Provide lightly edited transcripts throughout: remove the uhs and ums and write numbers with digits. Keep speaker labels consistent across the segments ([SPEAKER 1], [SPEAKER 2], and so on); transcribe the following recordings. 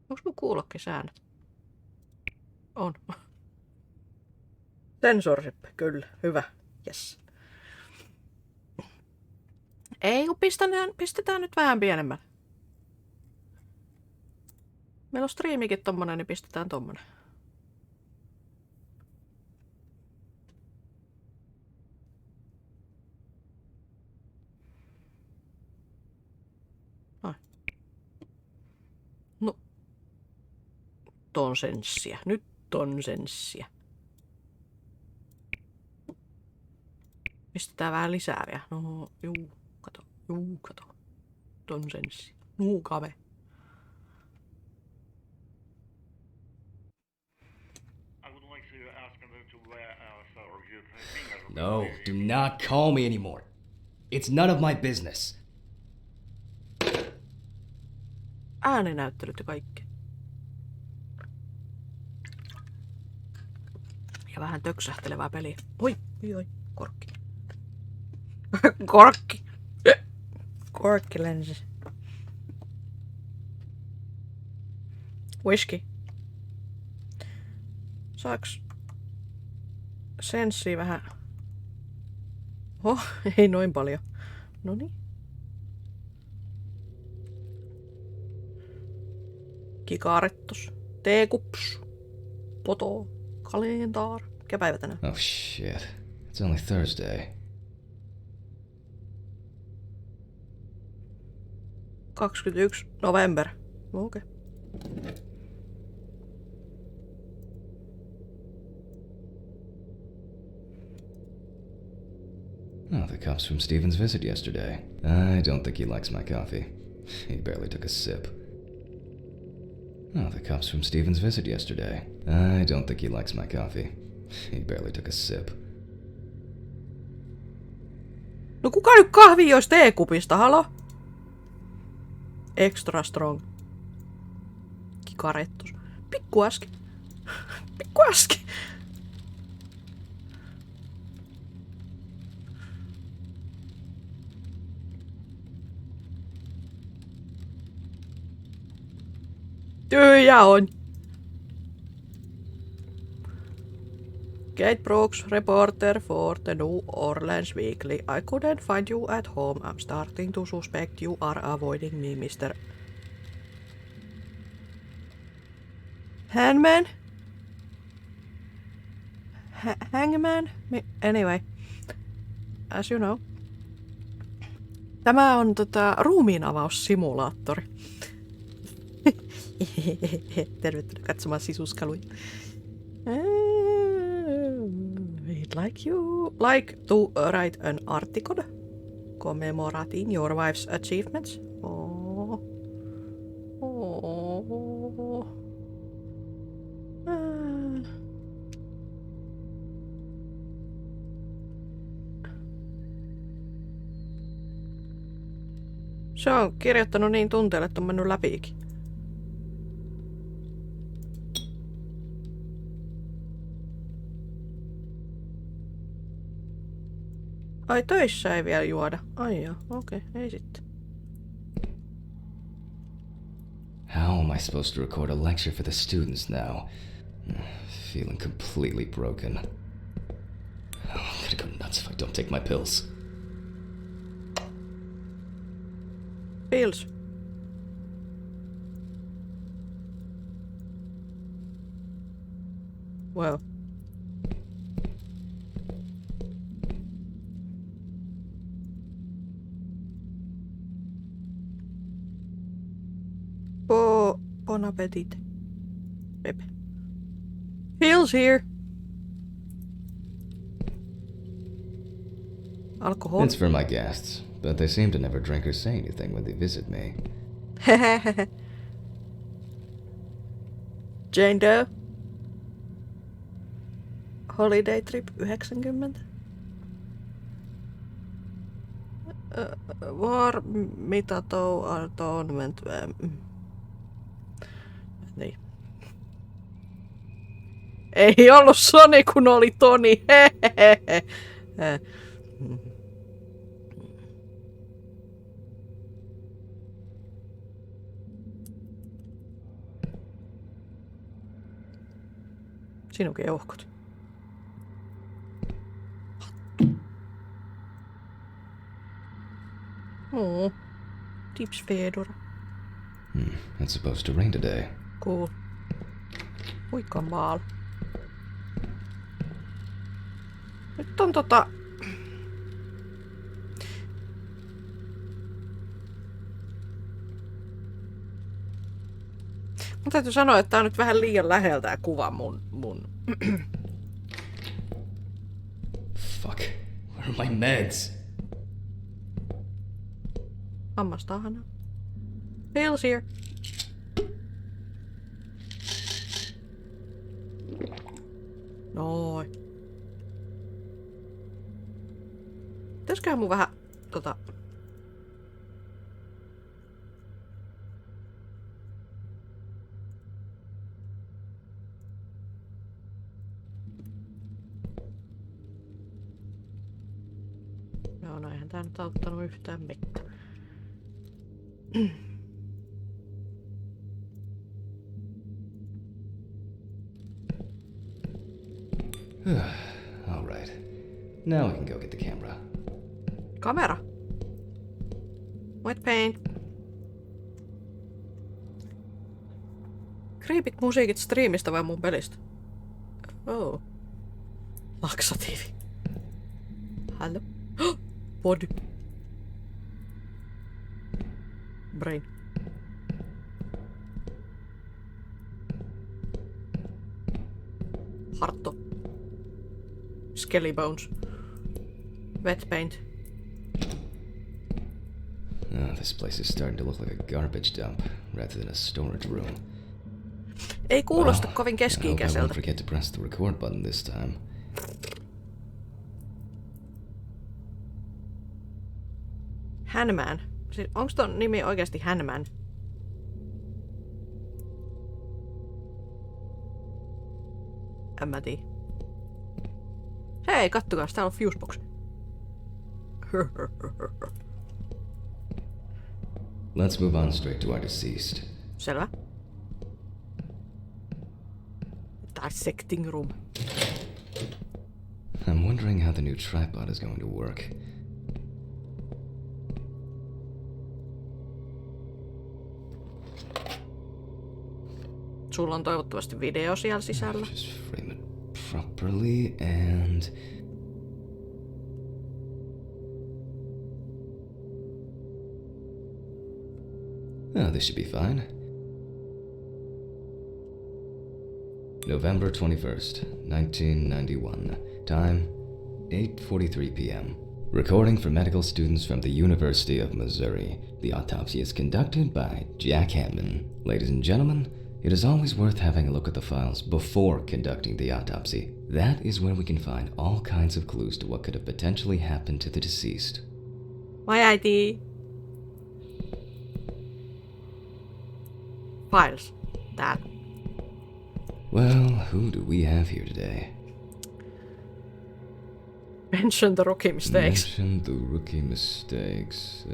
[SPEAKER 1] Onko mun kuulokkisäännöt? On. Sensorship, kyllä. Hyvä. Yes. Ei, kun pistetään nyt vähän pienemmälle. Meillä on striimikin tommonen, niin pistetään tommonen. Noin. No. Tonsenssia. Nyt tonsenssia. Pistetään vähän lisää vielä. No, juu, kato. Tonsenssia. Nuukave.
[SPEAKER 2] No, do not call me anymore. It's none of my business.
[SPEAKER 1] Ääninäyttelyt ja kaikki. Ja vähän töksähtelevää peliä. Oi, korkki. Korkki lensi. Whisky. Saaks senssiä vähän? Ei noin paljon. Noniin. Kikarettos. Teekups. Poto. Kalentar. Mikä päivä tänään?
[SPEAKER 2] Oh shit. It's only Thursday.
[SPEAKER 1] 21 November. Okei.
[SPEAKER 2] Oh, the cops from Steven's visit yesterday. I don't think he likes my coffee. He barely took a sip. Oh, the cops from Steven's visit yesterday. I don't think he likes my coffee. He barely took a sip.
[SPEAKER 1] No kuka nyt kahvi jois teekupista, halo? Extra strong. Kikarettus. Pikku äski. Tyhjä on. Kate Brooks, reporter for the New Orleans Weekly. I couldn't find you at home. I'm starting to suspect you are avoiding me, Mr. Hangman? Hangman? Anyway, as you know. Tämä on ruumiinavaussimulaattori. Tervetuloa katsomaan sisuskaluja. We'd like to write an article commemorating your wife's achievements. Oh. Se on kirjoittanut niin tunteelle, että on mennyt läpiikin. Ai töissä ei vielä juoda. Ai joo, okei, ei sitten.
[SPEAKER 2] How am I supposed to record a lecture for the students now? Feeling completely broken. Oh, I'm gonna go nuts if I don't take my pills.
[SPEAKER 1] Pills. Well. Bon appetit. Pepe. Pills here. Alcohol.
[SPEAKER 2] It's for my guests, but they seem to never drink or say anything when they visit me.
[SPEAKER 1] Jane Doe. Holiday Trip 90. War Mitatou Atonement. Niin. Ei ollut Sony, kun oli Toni. Sinunkin euhkot. Oh, tips Fedora.
[SPEAKER 2] It's supposed to rain today.
[SPEAKER 1] Cool. Huikka maal. Nyt on Mun täytyy sanoa, että tää on nyt vähän liian läheltä tää kuva mun.
[SPEAKER 2] Fuck. Where are my meds?
[SPEAKER 1] Hammastahana. Bill's here. Noin. Pitäisköhän mun vähän Joo, no eihän tää nyt auttanut yhtään mitään.
[SPEAKER 2] All right. Now we can go get the camera.
[SPEAKER 1] Kamera. Wet paint. Creepit musiikit striimistä vai mun pelistä? Oh. Laksatiivi. Hallo. Body. Brain. Hartto. Skelly bones. Wet paint.
[SPEAKER 2] Oh, this place is starting to look like a garbage dump rather than a storage room.
[SPEAKER 1] Ei kuulosta kovin
[SPEAKER 2] I hope I
[SPEAKER 1] keski-ikäiseltä.
[SPEAKER 2] won't forget to press the record button this time.
[SPEAKER 1] Hänman. Siis onks ton nimi oikeasti Hänman? En mä tiedä. Hei, kattokaa, täällä on fusebox.
[SPEAKER 2] Let's move on straight to our deceased.
[SPEAKER 1] Selvä. Dissecting room.
[SPEAKER 2] I'm wondering how the new tripod is going to work.
[SPEAKER 1] Sulla on toivottavasti video siellä sisällä.
[SPEAKER 2] Just frame it properly and... Oh, this should be fine. November 21st, 1991. Time, 8:43 p.m. Recording for medical students from the University of Missouri. The autopsy is conducted by Jack Hammond. Ladies and gentlemen, it is always worth having a look at the files before conducting the autopsy. That is where we can find all kinds of clues to what could have potentially happened to the deceased.
[SPEAKER 1] My ID. Files. Täällä.
[SPEAKER 2] Well, who do we have here today?
[SPEAKER 1] Mention the rookie mistakes.
[SPEAKER 2] Mention the rookie mistakes.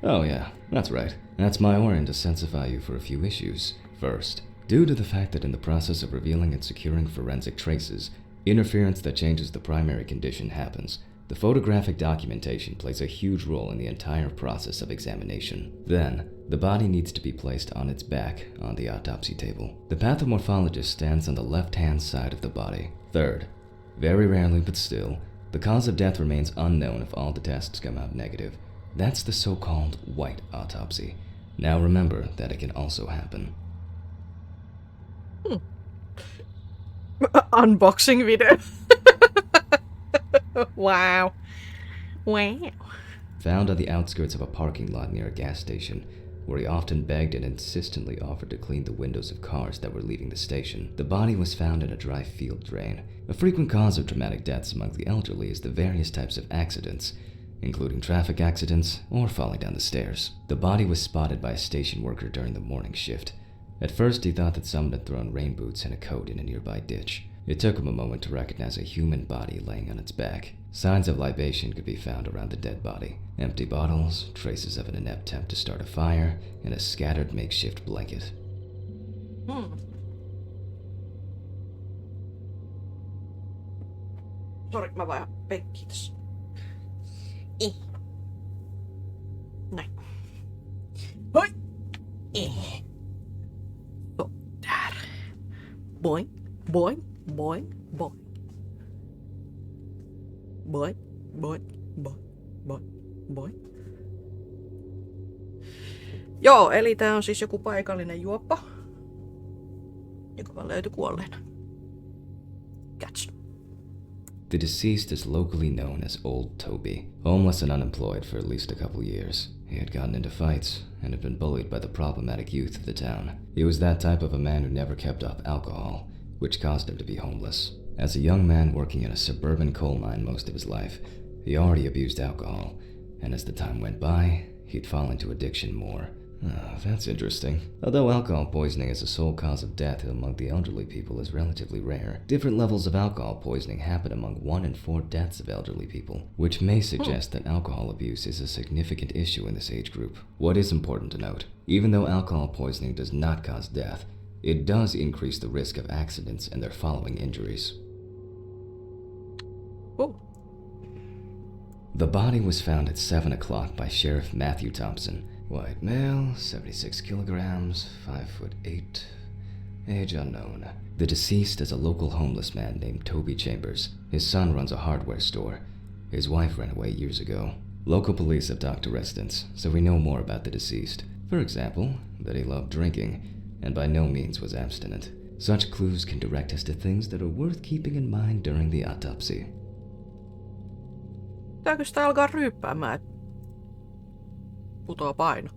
[SPEAKER 2] Oh yeah, that's right. That's my warrant to sensify you for a few issues. First, due to the fact that in the process of revealing and securing forensic traces, interference that changes the primary condition happens. The photographic documentation plays a huge role in the entire process of examination. Then, the body needs to be placed on its back on the autopsy table. The pathomorphologist stands on the left-hand side of the body. Third, very rarely but still, the cause of death remains unknown if all the tests come out negative. That's the so-called white autopsy. Now remember that it can also happen.
[SPEAKER 1] Unboxing video. Wow. Wow.
[SPEAKER 2] Found on the outskirts of a parking lot near a gas station, where he often begged and insistently offered to clean the windows of cars that were leaving the station. The body was found in a dry field drain. A frequent cause of traumatic deaths among the elderly is the various types of accidents, including traffic accidents or falling down the stairs. The body was spotted by a station worker during the morning shift. At first, he thought that someone had thrown rain boots and a coat in a nearby ditch. It took him a moment to recognize a human body laying on its back. Signs of libation could be found around the dead body. Empty bottles, traces of an inept attempt to start a fire, and a scattered makeshift blanket.
[SPEAKER 1] Sori, mä vaan penkkiin tässä. Näin. Hoi! So, där. Boing, boing, boing, boing. Boing, boing, boing, boing, boing. Joo, eli tää on siis joku paikallinen juoppo, joka vaan löytyi kuolleena. Catch.
[SPEAKER 2] The deceased is locally known as Old Toby. Homeless and unemployed for at least a couple years. He had gotten into fights and had been bullied by the problematic youth of the town. He was that type of a man who never kept off alcohol, which caused him to be homeless. As a young man working in a suburban coal mine most of his life, he already abused alcohol, and as the time went by, he'd fall into addiction more. Oh, that's interesting. Although alcohol poisoning as a sole cause of death among the elderly people is relatively rare, different levels of alcohol poisoning happen among 1 in 4 deaths of elderly people, which may suggest that alcohol abuse is a significant issue in this age group. What is important to note, even though alcohol poisoning does not cause death, it does increase the risk of accidents and their following injuries.
[SPEAKER 1] Oh.
[SPEAKER 2] The body was found at 7 o'clock by Sheriff Matthew Thompson. White male, 76 kilograms, 5'8", age unknown. The deceased is a local homeless man named Toby Chambers. His son runs a hardware store. His wife ran away years ago. Local police have talked to residents, so we know more about the deceased. For example, that he loved drinking, and by no means was abstinent. Such clues can direct us to things that are worth keeping in mind during the autopsy.
[SPEAKER 1] Pitääkö sitä alkaa ryyppäämään, että putoaa paino?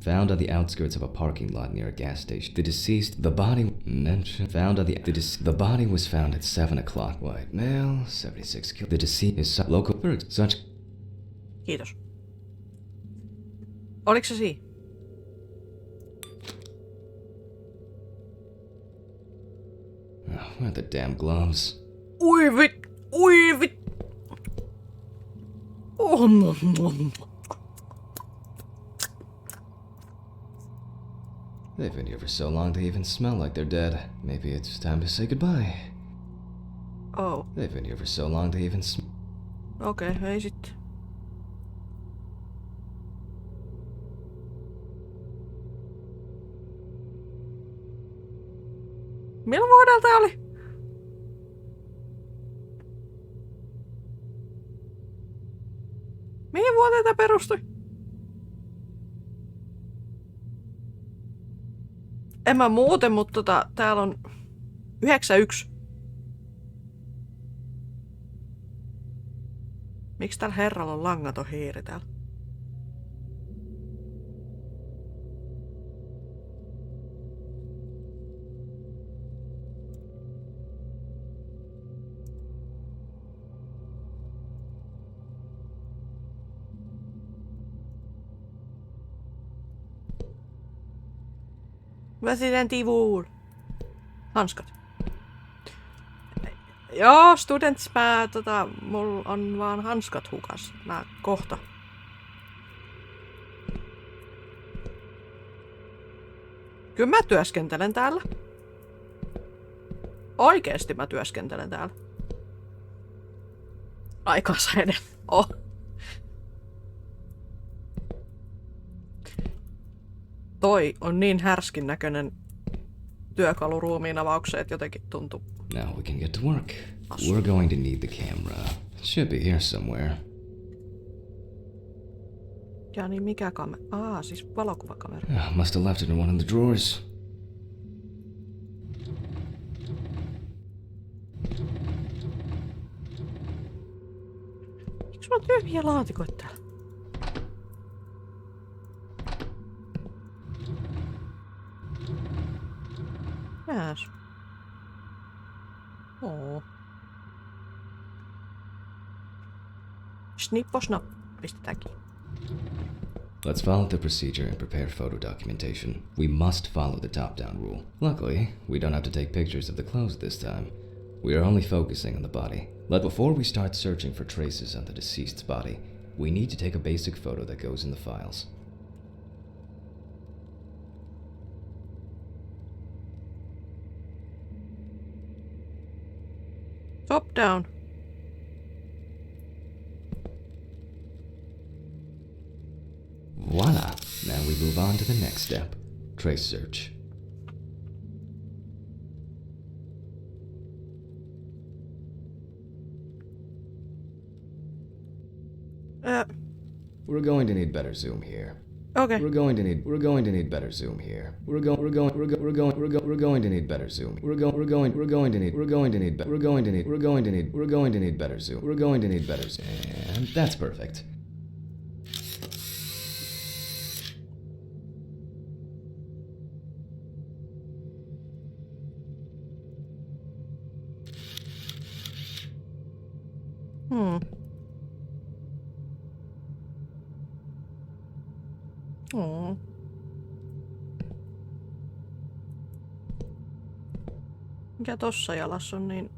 [SPEAKER 2] Found on the outskirts of a parking lot near a gas station. The deceased, the body mentioned, found on the body was found at 7 o'clock. White male, 76 kilograms. The deceased is local bird. Such.
[SPEAKER 1] Kiitos. Oliko se siinä?
[SPEAKER 2] Oh, where are the damn gloves?
[SPEAKER 1] Ui vit! Ui vit! Oh,
[SPEAKER 2] They've been here for so long they even smell like they're dead. Maybe it's time to say goodbye.
[SPEAKER 1] Oh.
[SPEAKER 2] They've been here for so long they even
[SPEAKER 1] Okei, ei sitten. Milloin vuodelta tää oli? Mihin vuoteen tää perustui? En mä muuten, mutta täällä on 91. Miksi tällä herralla on langaton hiiri täällä? Resident Evil. Hanskat. Joo, students, mulla on vaan hanskat hukas. Mä kohta. Kyllä mä työskentelen täällä. Oikeesti mä työskentelen täällä. Aikansa edes. Oh. Toi on niin härskin näköinen työkalu ruumiin avaukseen, että jotenkin tuntuu.
[SPEAKER 2] Now we can get to work. We're going to need the camera. It should be here somewhere.
[SPEAKER 1] Ja niin mikä kamera? Siis valokuvakamera.
[SPEAKER 2] Must have left it in one of the drawers.
[SPEAKER 1] Miksi on tyhjiä laatikoita täällä? Jääs. Oo. Snipposnap. Pistetäänkin.
[SPEAKER 2] Let's follow the procedure and prepare photo documentation. We must follow the top-down rule. Luckily, we don't have to take pictures of the clothes this time. We are only focusing on the body. But before we start searching for traces on the deceased's body, we need to take a basic photo that goes in the files.
[SPEAKER 1] Top down.
[SPEAKER 2] move on to the next step. Trace search. We're going to need better zoom here.
[SPEAKER 1] Okay.
[SPEAKER 2] We're going to need better zoom here. We're going to need better zoom. We're going to need better zoom. We're going to need better zoom. And that's perfect.
[SPEAKER 1] Mikä tossa jalassa on niin...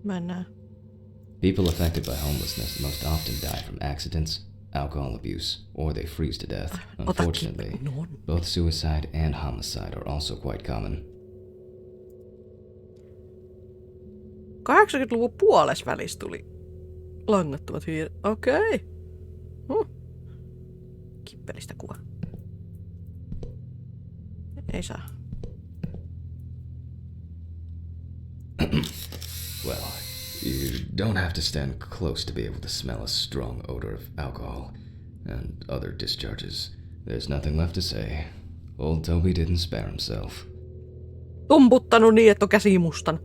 [SPEAKER 1] Mä en näe.
[SPEAKER 2] People affected by homelessness most often die from accidents, alcohol abuse, or they freeze to death. Unfortunately, both suicide and homicide are also quite common.
[SPEAKER 1] 80-luvun puolesvälissä tuli langattomat hiiret. Okei. Kippelistä kuva. Ei saa.
[SPEAKER 2] Well, you don't have to stand close to be able to smell a strong odor of alcohol and other discharges. There's nothing left to say. Old Toby didn't spare himself.
[SPEAKER 1] Tumputtanut niin, että on käsi mustan.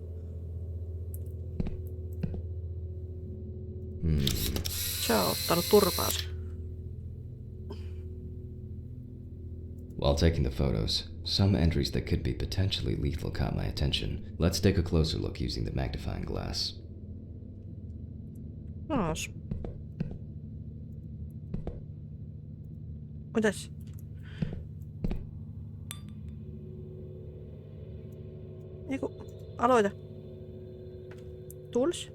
[SPEAKER 1] Se on ottanut turpaansa.
[SPEAKER 2] While taking the photos, some entries that could be potentially lethal caught my attention. Let's take a closer look using the magnifying glass.
[SPEAKER 1] Noos. Mitäs? Eiku, aloita. Tulis.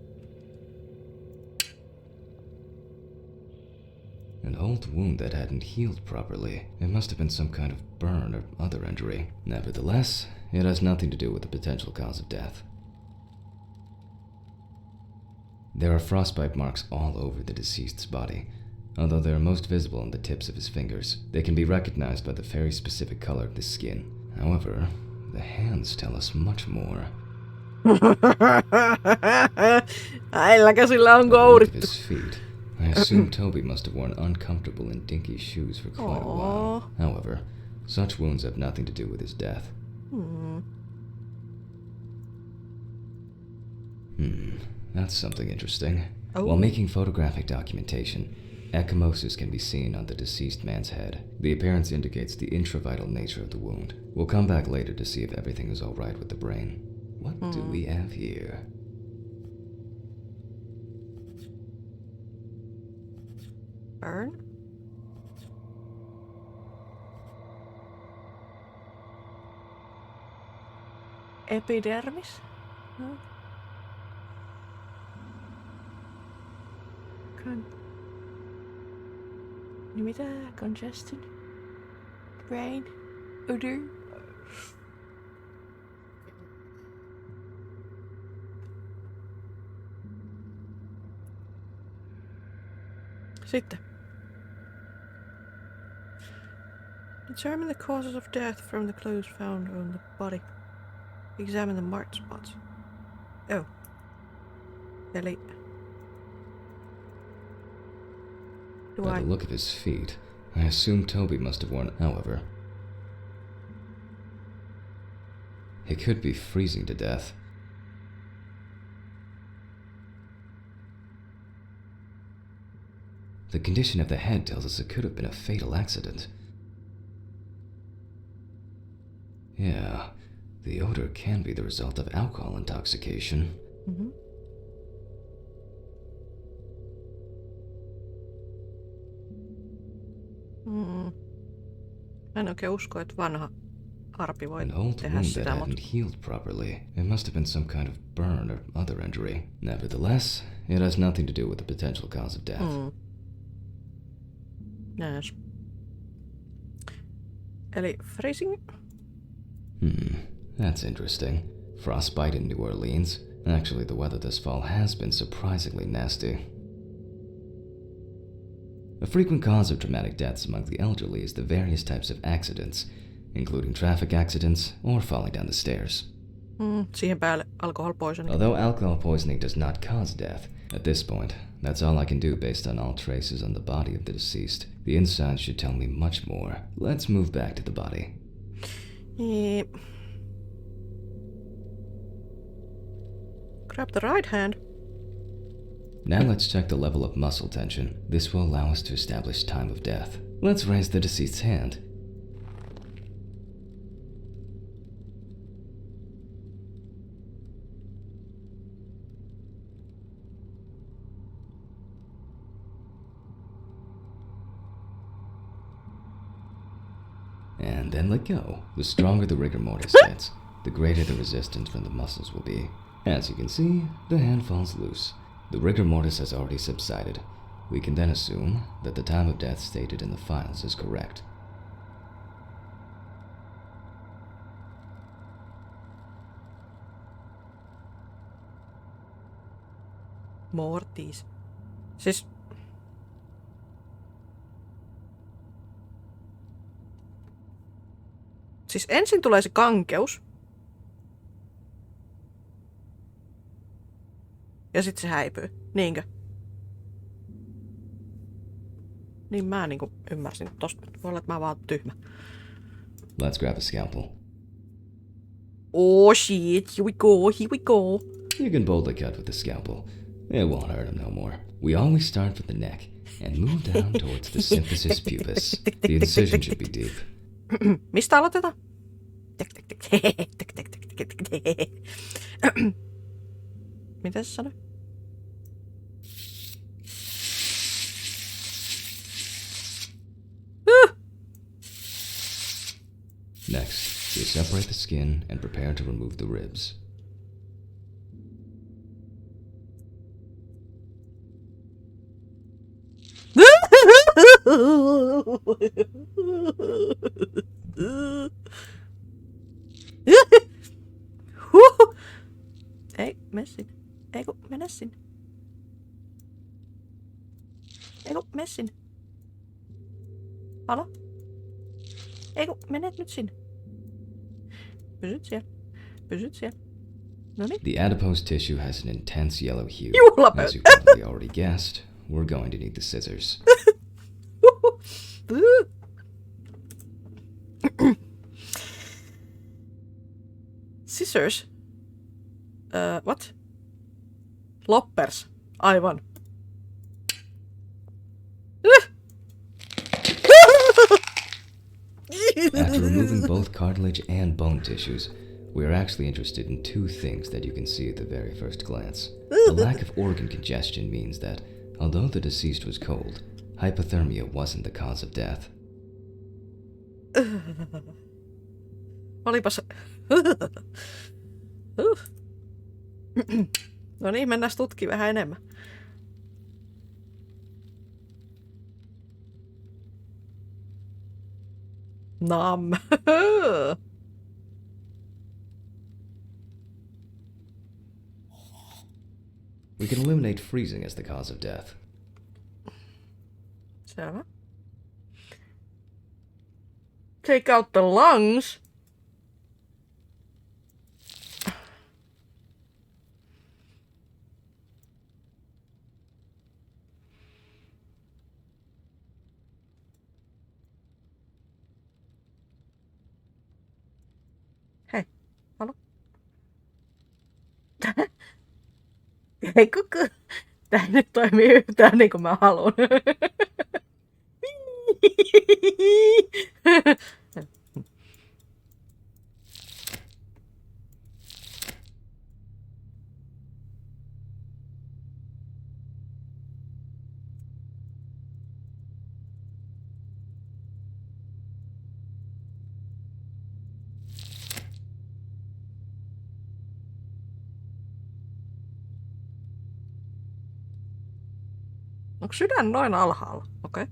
[SPEAKER 2] An old wound that hadn't healed properly. It must have been some kind of burn or other injury. Nevertheless, it has nothing to do with the potential cause of death. There are frostbite marks all over the deceased's body. Although they are most visible on the tips of his fingers, they can be recognized by the very specific color of the skin. However, the hands tell us much more.
[SPEAKER 1] Äillä käsillä on
[SPEAKER 2] By the look of
[SPEAKER 1] kourittu.
[SPEAKER 2] his feet, I assume Toby must have worn uncomfortable and dinky shoes for quite a while. However, such wounds have nothing to do with his death. That's something interesting. While making photographic documentation, ecchymosis can be seen on the deceased man's head. The appearance indicates the intravital nature of the wound. We'll come back later to see if everything is alright with the brain. What do we have here?
[SPEAKER 1] Burn? Epidermis? No. Niin mitä? Congested? Brain? Odor? Sitten. Determine the causes of death from the clothes found on the body. Examine the marked spots. Oh. Eli...
[SPEAKER 2] By the look of his feet, I assume Toby must have worn. However, he could be freezing to death. The condition of the head tells us it could have been a fatal accident. Yeah, the odor can be the result of alcohol intoxication.
[SPEAKER 1] Mä en oikein usko, että vanha arpi voi
[SPEAKER 2] An old
[SPEAKER 1] tehdä
[SPEAKER 2] wound that
[SPEAKER 1] sitä, mutta...
[SPEAKER 2] hadn't healed properly. It must have been some kind of burn or other injury. Nevertheless, it has nothing to do with the potential cause of death.
[SPEAKER 1] Näes. Eli freezing?
[SPEAKER 2] That's interesting. Frostbite in New Orleans. Actually, the weather this fall has been surprisingly nasty. A frequent cause of traumatic deaths among the elderly is the various types of accidents, including traffic accidents or falling down the stairs.
[SPEAKER 1] Siihen päälle alcohol poisoning.
[SPEAKER 2] Although alcohol poisoning does not cause death, at this point, that's all I can do based on all traces on the body of the deceased. The inside should tell me much more. Let's move back to the body.
[SPEAKER 1] Grab the right hand.
[SPEAKER 2] Now let's check the level of muscle tension. This will allow us to establish time of death. Let's raise the deceased's hand. And then let go. The stronger the rigor mortis gets, the greater the resistance from the muscles will be. As you can see, the hand falls loose. The rigor mortis has already subsided. We can then assume that the time of death stated in the files is correct.
[SPEAKER 1] Mortis. Siis... Siis ensin tulee se kankeus. Ja sitten se häipyy. Niinkö? Niin mä niinku ymmärsin tosta. Voi olla, että mä vaan oon tyhmä.
[SPEAKER 2] Let's grab a scalpel.
[SPEAKER 1] Oh shit, here we go, here we go.
[SPEAKER 2] You can boldly cut with the scalpel. It won't hurt him no more. We always start with the neck and move down towards the symphysis pubis. The incision should be deep.
[SPEAKER 1] Mistä aloitetaan? Mitä se sanoi?
[SPEAKER 2] Next, we separate the skin and prepare to remove the ribs.
[SPEAKER 1] Ei, mene sinne. Ei kun, mene sinne. Ei kun, mene sinne. Halo? Ei kun, menet nyt sinne. Pysyt siellä. Pysyt siellä. Noniin.
[SPEAKER 2] The adipose tissue has an intense yellow hue.
[SPEAKER 1] Juhlapöytä.
[SPEAKER 2] As you probably already guessed, we're going to need the scissors.
[SPEAKER 1] Scissors? What? Loppers. Aivan.
[SPEAKER 2] After removing both cartilage and bone tissues, we are actually interested in two things that you can see at the very first glance. The lack of organ congestion means that, although the deceased was cold, hypothermia wasn't the cause of death.
[SPEAKER 1] Olipas... No niin, mennään tutkimaan vähän enemmän. Nam.
[SPEAKER 2] We can eliminate freezing as the cause of death.
[SPEAKER 1] Selvä. Take out the lungs. Hei, halo? Ei kuka. Tää ei nyt toimi yhtään niin kuin mä haluan. Onko sydän noin alhaalla? Okei.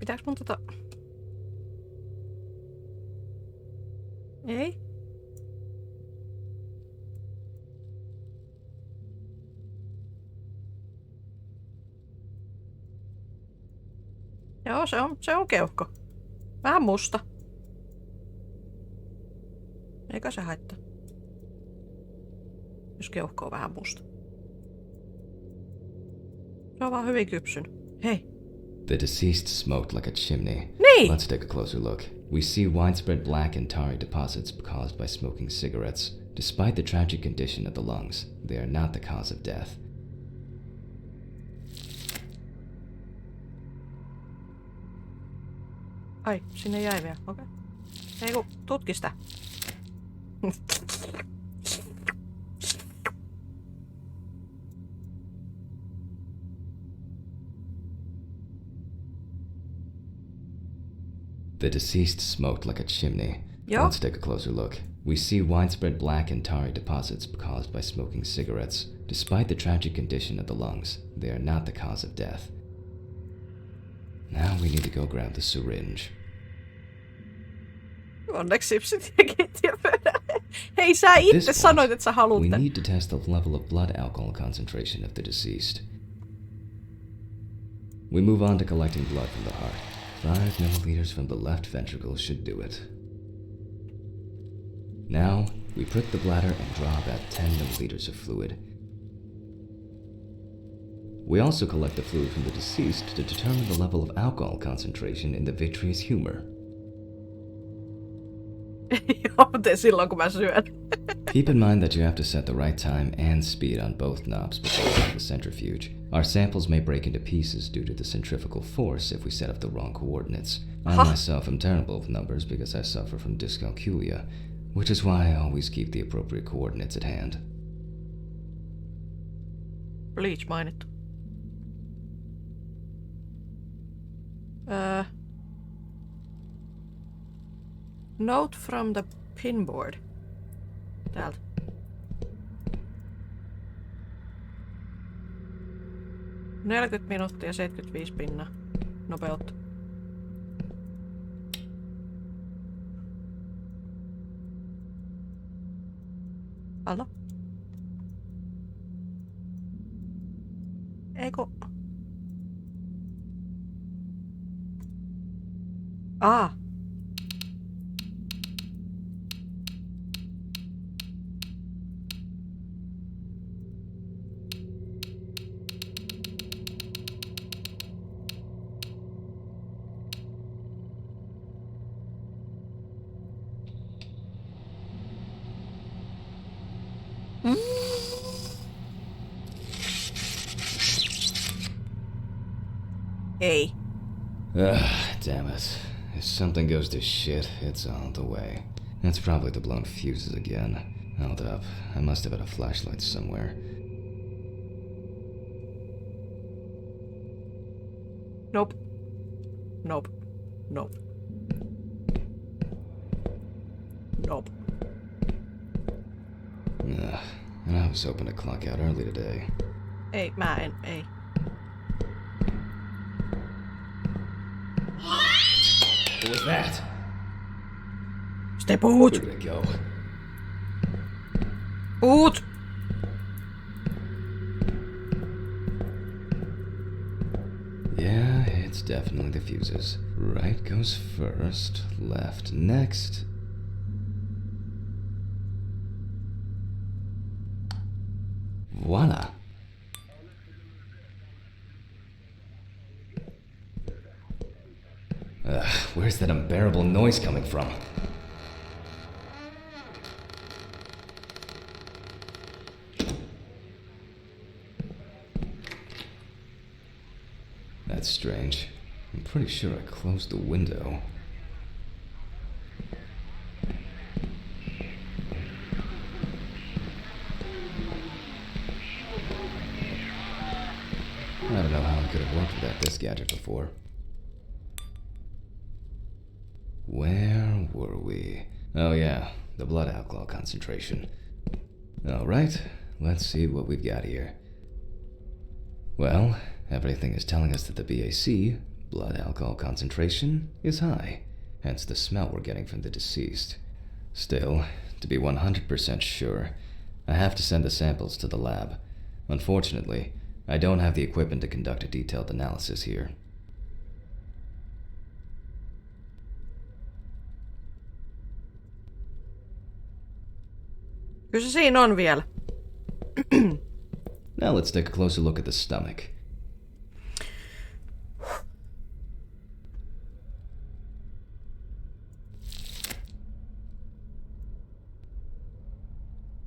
[SPEAKER 1] Pitääks mun Ei? Joo, se on keuhko. Vähän musta. Eikä se haittaa. Jos keuhko on vähän musta. Se on vaan hyvin kypsynyt. Hei.
[SPEAKER 2] The deceased smoked like a chimney.
[SPEAKER 1] Niin!
[SPEAKER 2] Let's take a closer look. We see widespread black and tarry deposits caused by smoking cigarettes. Despite the tragic condition of the lungs, they are not the cause of death.
[SPEAKER 1] Ai, sinne jäi vielä. Okei. Ei kun, tutki sitä.
[SPEAKER 2] The deceased smoked like a chimney.
[SPEAKER 1] Yeah.
[SPEAKER 2] Let's take a closer look. We see widespread black and tarry deposits caused by smoking cigarettes. Despite the tragic condition of the lungs, they are not the cause of death. Now we need to go grab the syringe.
[SPEAKER 1] Onneksi sipsit ja keittiöpöydä. Hei, sä itse sanoit, että sä haluat
[SPEAKER 2] we
[SPEAKER 1] tän.
[SPEAKER 2] need to test the level of blood alcohol concentration of the deceased. We move on to collecting blood from the heart. 5 milliliters from the left ventricle should do it. Now, we prick the bladder and draw about 10 milliliters of fluid. We also collect the fluid from the deceased to determine the level of alcohol concentration in the vitreous humor.
[SPEAKER 1] Joo, mutta silloin kun mä syön.
[SPEAKER 2] Keep in mind that you have to set the right time and speed on both knobs before using the centrifuge. Our samples may break into pieces due to the centrifugal force if we set up the wrong coordinates. I myself am terrible with numbers because I suffer from dyscalculia, which is why I always keep the appropriate coordinates at hand.
[SPEAKER 1] Bleach mainittu. Note from the pinboard. Täältä. $40 minuuttia 75 pinnaa. Nopeutta. Allo? Eiku. Ei.
[SPEAKER 2] Damn it. If something goes to shit, it's all the way. It's probably the blown fuses again. Hold up. I must have had a flashlight somewhere.
[SPEAKER 1] Nope. Nope. Nope. Nope.
[SPEAKER 2] And I was hoping to clock out early today.
[SPEAKER 1] Ei, mä en. Ei.
[SPEAKER 2] What was that?
[SPEAKER 1] Sitten puhut!
[SPEAKER 2] Where did it go?
[SPEAKER 1] Puhut!
[SPEAKER 2] Yeah, it's definitely the fuses. Right goes first, left next. Voila! Where's that unbearable noise coming from? That's strange. I'm pretty sure I closed the window. I don't know how I could have worked without this gadget before. Where were we? Oh yeah, the blood alcohol concentration. Alright, let's see what we've got here. Well, everything is telling us that the BAC, blood alcohol concentration is high, hence the smell we're getting from the deceased. Still, to be 100% sure, I have to send the samples to the lab. Unfortunately, I don't have the equipment to conduct a detailed analysis here.
[SPEAKER 1] Kyllä se siinä on vielä.
[SPEAKER 2] Now let's take a closer look at the stomach.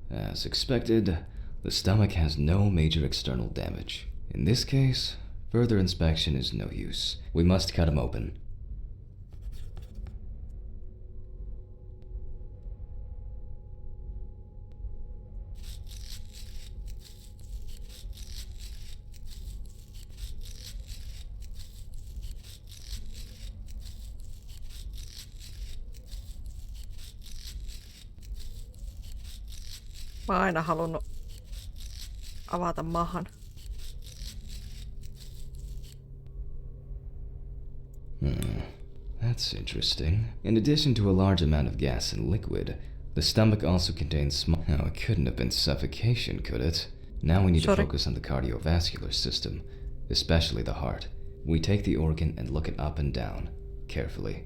[SPEAKER 2] As expected, the stomach has no major external damage. In this case, further inspection is no use. We must cut him open.
[SPEAKER 1] Mä oon aina halunnut avata mahan.
[SPEAKER 2] That's interesting. In addition to a large amount of gas and liquid, the stomach also contains small... Oh, it couldn't have been suffocation, could it? Now we need to focus on the cardiovascular system, especially the heart. We take the organ and look it up and down, carefully.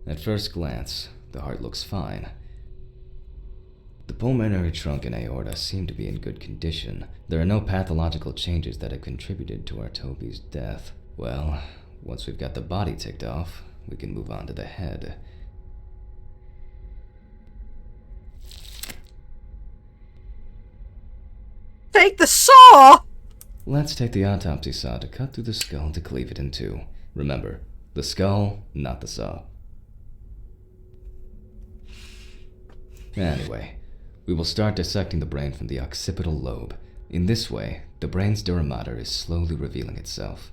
[SPEAKER 2] At first glance, the heart looks fine. The pulmonary trunk and aorta seem to be in good condition. There are no pathological changes that have contributed to our Toby's death. Well, once we've got the body ticked off, we can move on to the head.
[SPEAKER 1] Take the saw!
[SPEAKER 2] Let's take the autopsy saw to cut through the skull to cleave it in two. Remember, the skull, not the saw. Anyway, we will start dissecting the brain from the occipital lobe. In this way, the brain's dura mater is slowly revealing itself.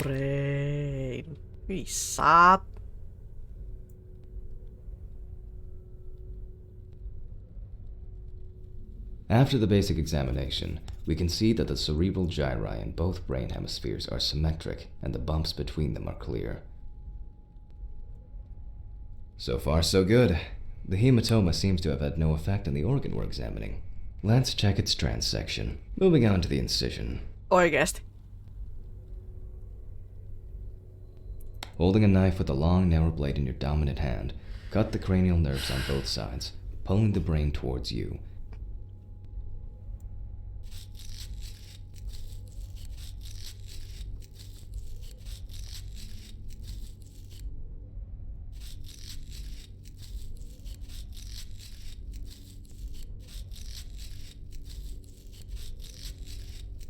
[SPEAKER 1] Brain. Hyi saat.
[SPEAKER 2] After the basic examination, we can see that the cerebral gyri in both brain hemispheres are symmetric and the bumps between them are clear. So far, so good. The hematoma seems to have had no effect on the organ we're examining. Let's check its transection. Moving on to the incision.
[SPEAKER 1] Oikeesti.
[SPEAKER 2] Holding a knife with a long, narrow blade in your dominant hand, cut the cranial nerves on both sides, pulling the brain towards you.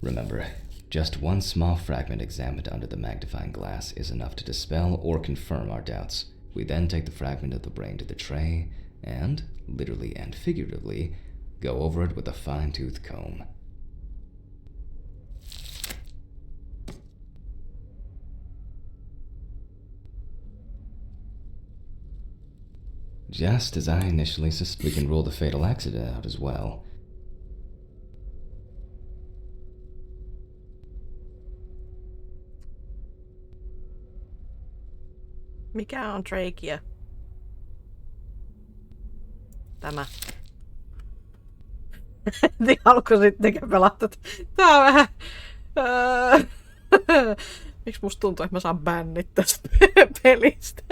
[SPEAKER 2] Remember, just one small fragment examined under the magnifying glass is enough to dispel or confirm our doubts. We then take the fragment of the brain to the tray and, literally and figuratively, go over it with a fine-tooth comb. Just as I initially suspected, we can rule the fatal accident out as well.
[SPEAKER 1] Mikä on Drakea? Tämä. Niin alkoi sittenkään pelata. Tää on vähän... Miksi musta tuntuu, että mä saan bännit tästä pelistä?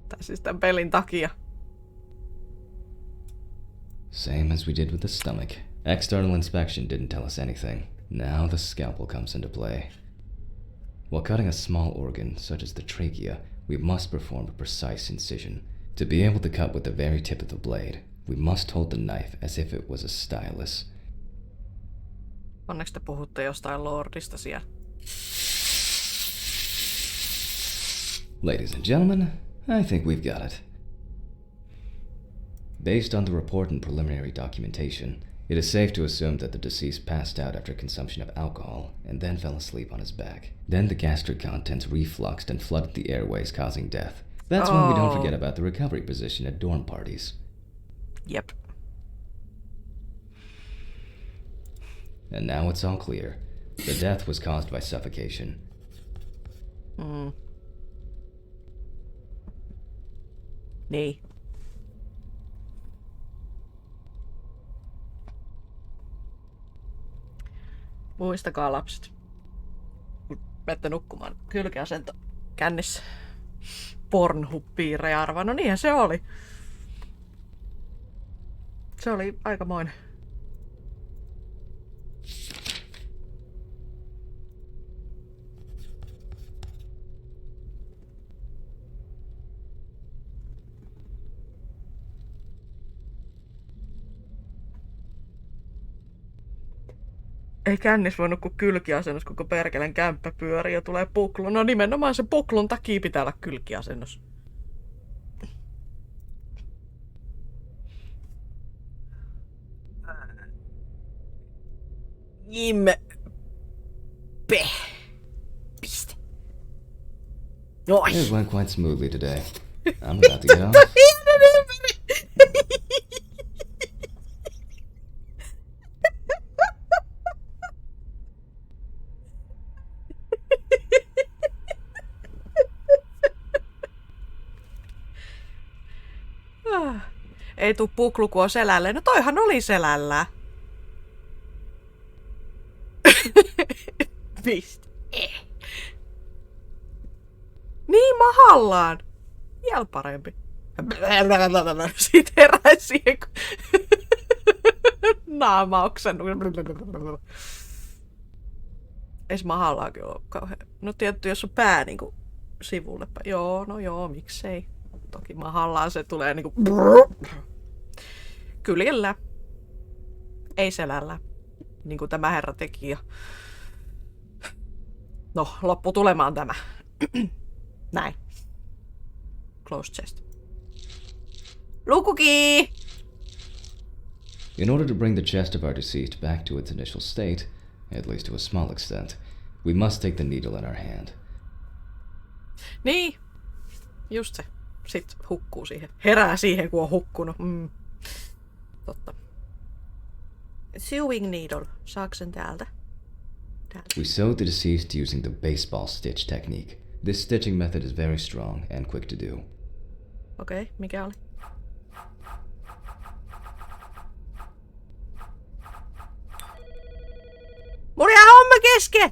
[SPEAKER 1] Tai siis tämän pelin takia.
[SPEAKER 2] Same as we did with the stomach. External inspection didn't tell us anything. Now the scalpel comes into play. While cutting a small organ, such as the trachea, we must perform a precise incision. To be able to cut with the very tip of the blade, we must hold the knife as if it was a stylus.
[SPEAKER 1] Onneksi te puhutte jostain lordista siellä.
[SPEAKER 2] Ladies and gentlemen, I think we've got it. Based on the report and preliminary documentation, it is safe to assume that the deceased passed out after consumption of alcohol and then fell asleep on his back. Then the gastric contents refluxed and flooded the airways, causing death. That's why we don't forget about the recovery position at dorm parties.
[SPEAKER 1] Yep.
[SPEAKER 2] And now it's all clear. The death was caused by suffocation.
[SPEAKER 1] Niin. Muistakaa lapset. Kun menette nukkumaan kylkiasento kännissä. Pornhubbiin rearva. No niinhän se oli. Se oli aikamoinen. Ei kännis voi nukkua kylkiasennossa, koko perkelen kämppä pyörii ja tulee puklu. No nimenomaan se puklun takia pitää olla kylkiasennossa. Jimme. Piste. Noin.
[SPEAKER 2] It went quite smoothly today. I'm about to get off.
[SPEAKER 1] Ei tuu puklu, kun on selällä. No toihan oli selällä. Piste. Niin mahallaan. Vielä parempi. Siitä heräisi siihen, kun naama oksennut. Ei se mahallaakin ole kauhean. No tietty, jos on pää niinku sivulle. Joo, no joo, miksei. Toki mahallaan se tulee niinku kyljellä. Ei selällä. Niin kuin tämä herra teki. Ja no, lopputulema on tämä. Näin. Closed chest. Lukuki!
[SPEAKER 2] In order to bring the chest of our deceased back to its initial state, at least to a small extent, we must take the needle in our hand.
[SPEAKER 1] Niin. Just se. Sitten hukkuu siihen. Herää siihen, kun on hukkunut. Totta. Sewing needle. Saako sen täältä?
[SPEAKER 2] We sewed the deceased using the baseball stitch technique. This stitching method is very strong and quick to do.
[SPEAKER 1] Okei, mikä oli? Mulla jää homma kesken!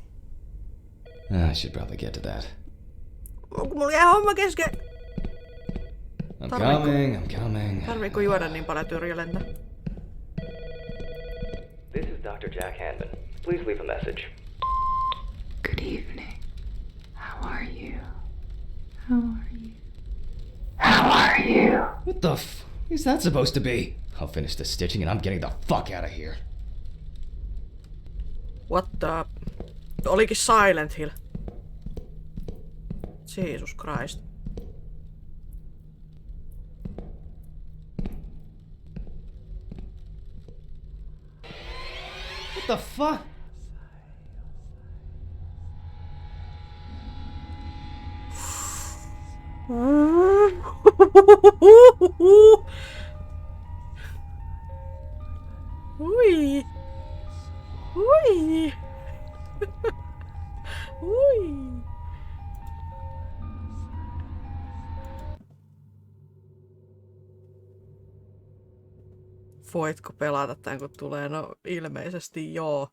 [SPEAKER 2] I should probably get to that.
[SPEAKER 1] Mulla jää homma kesken!
[SPEAKER 2] I'm coming.
[SPEAKER 1] Tarviiko juoda niin paljon tyrjälentä?
[SPEAKER 2] This is Dr. Jack Hanman. Please leave a message.
[SPEAKER 3] Good evening. How are you? How are you? How are you?
[SPEAKER 2] What the f is that supposed to be? I'll finish the stitching and I'm getting the fuck out of here.
[SPEAKER 1] What the... Olikin Silent Hill. Jesus Christ.
[SPEAKER 2] What the fuck?
[SPEAKER 1] Ui. Ui. Ui. Voitko pelata tän kun tulee? No ilmeisesti joo.